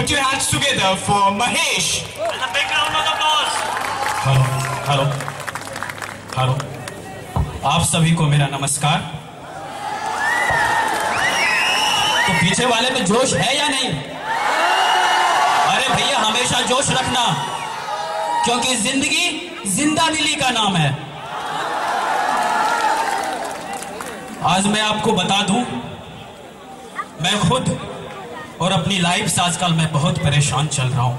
Put your hands together for Mahesh. And a big round of applause. Hello hello, आप सभी को मेरा नमस्कार। तो पीछे वाले में जोश है या नहीं? अरे भैया हमेशा जोश रखना, क्योंकि जिंदगी जिंदा दिली का नाम है। आज मैं आपको बता दूं, मैं खुद और अपनी लाइफ से आजकल मैं बहुत परेशान चल रहा हूं,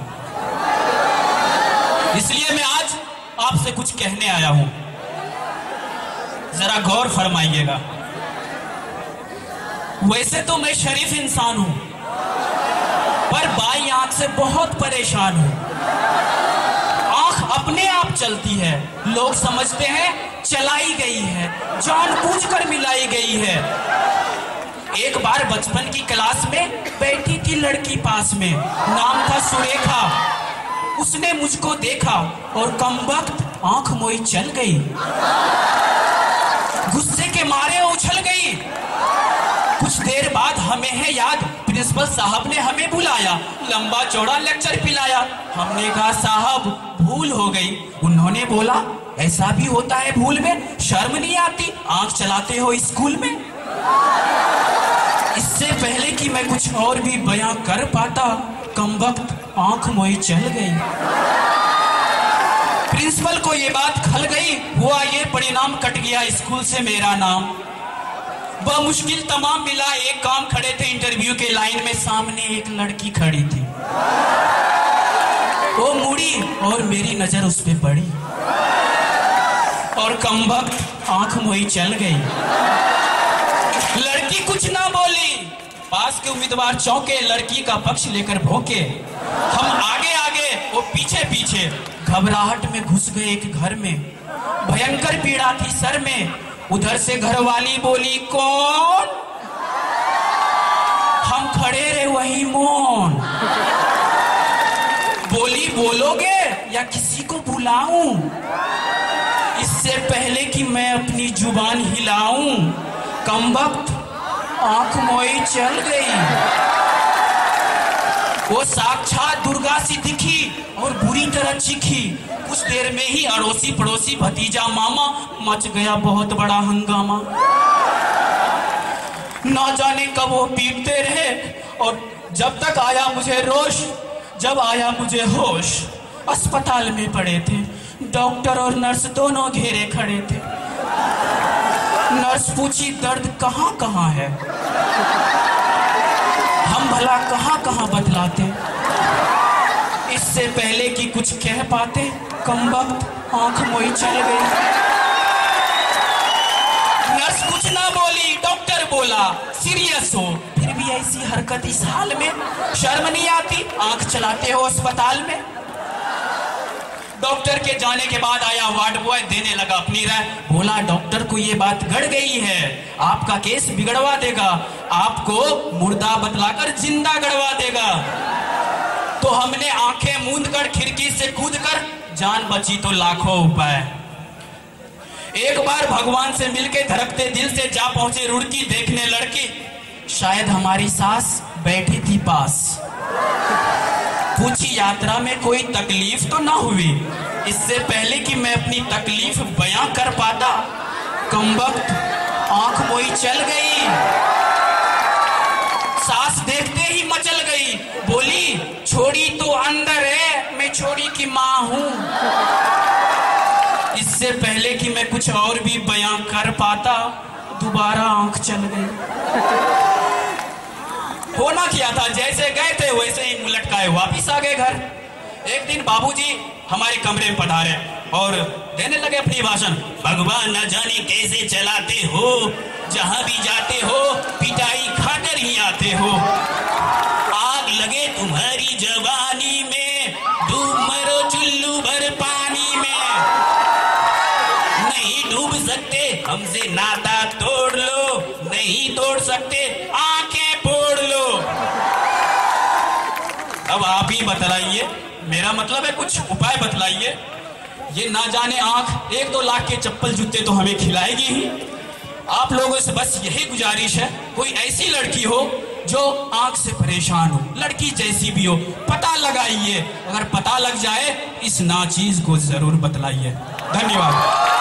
इसलिए मैं आज आपसे कुछ कहने आया हूं, जरा गौर फरमाइएगा। वैसे तो मैं शरीफ इंसान हूं, पर बाई आंख से बहुत परेशान हूं। आंख अपने आप चलती है, लोग समझते हैं चलाई गई है, जानबूझकर मिलाई गई है। एक बार बचपन की क्लास में बैठी थी लड़की पास में, नाम था सुरेखा। उसने मुझको देखा और कमबख्त आंख मोई चल गई, गुस्से के मारे उछल गई। कुछ देर बाद हमें है याद, प्रिंसिपल साहब ने हमें बुलाया, लंबा चौड़ा लेक्चर पिलाया। हमने कहा साहब भूल हो गई। उन्होंने बोला ऐसा भी होता है भूल में, शर्म नहीं आती, आंख चलाते हो स्कूल में। इससे पहले कि मैं कुछ और भी बयां कर पाता, कमबख्त आंख मोई चल गई। प्रिंसिपल को ये बात खल गई, हुआ ये परिणाम, कट गया स्कूल से मेरा नाम। बमुश्किल तमाम मिला, एक काम, खड़े थे इंटरव्यू के लाइन में, सामने एक लड़की खड़ी थी। वो मुड़ी और मेरी नजर उस पे पड़ी और कमबख्त आंख मोई चल गई। लड़की कुछ ना बोली, पास के उम्मीदवार चौंके, लड़की का पक्ष लेकर भौंके। हम आगे आगे, वो पीछे पीछे, घबराहट में घुस गए एक घर में। भयंकर पीड़ा थी सर में। उधर से घरवाली बोली कौन? हम खड़े रहे वहीं मौन। बोली बोलोगे या किसी को बुलाऊं? इससे पहले कि मैं अपनी जुबान हिलाऊं, कमबख्त आंख मोई चल गई। वो साक्षात दुर्गा सी दिखी और बुरी तरह चीखी। कुछ देर में ही अड़ोसी पड़ोसी भतीजा मामा, मच गया बहुत बड़ा हंगामा। ना जाने कब वो पीटते रहे और जब तक आया मुझे रोश, जब आया मुझे होश। अस्पताल में पड़े थे, डॉक्टर और नर्स दोनों घेरे खड़े थे। नर्स पूछी दर्द कहाँ कहाँ है, हम भला कहाँ कहाँ बतलाते। इससे पहले कि कुछ कह पाते, कमबख्त आंख मोई चल गई। नर्स कुछ ना बोली, डॉक्टर बोला सीरियस हो, फिर भी ऐसी हरकत इस हाल में, शर्म नहीं आती, आंख चलाते हो अस्पताल में। डॉक्टर के जाने के बाद आया वार्ड बॉय, देने लगा अपनी राय। बोला डॉक्टर को ये बात गड़ गई है, आपका केस बिगड़वा देगा, आपको मुर्दा बतलाकर जिंदा गड़वा देगा। तो हमने आंखें मूंद कर, खिड़की से कूद कर, जान बची तो लाखों उपाय। एक बार भगवान से मिलके धड़कते दिल से जा पहुंचे रुड़की देखने लड़की। शायद हमारी सास बैठी थी पास, पूछी यात्रा में कोई तकलीफ तो ना हुई। इससे पहले कि मैं अपनी तकलीफ बयां कर पाता, कमबख्त आंख मोई चल गई। सास देखते ही मचल गई, बोली छोड़ी तो अंदर है, मैं छोड़ी की मां हूं। इससे पहले कि मैं कुछ और भी बयां कर पाता, दोबारा आंख चल गई। होना क्या था, जैसे गए थे वैसे ही मुलटकाए वापिस आ गए घर। एक दिन बाबूजी हमारे कमरे में पधारे और देने लगे अपनी भाषण। भगवान न जाने कैसे चलाते हो, जहां भी जाते हो पिटाई खाकर ही आते हो। आग लगे तुम्हारी जवानी में, डूब मरो चुल्लू भर पानी में। नहीं डूब सकते हमसे नाता तोड़ लो, नहीं तोड़ सकते आंखें फोड़ लो। अब आप ही बतलाइए, मेरा मतलब है कुछ उपाय बतलाइए। ये ना जाने आंख 1-2 लाख के चप्पल जूते तो हमें खिलाएगी ही। आप लोगों से बस यही गुजारिश है, कोई ऐसी लड़की हो जो आंख से परेशान हो, लड़की जैसी भी हो, पता लगाइए। अगर पता लग जाए इस नाचीज को जरूर बतलाइए। धन्यवाद।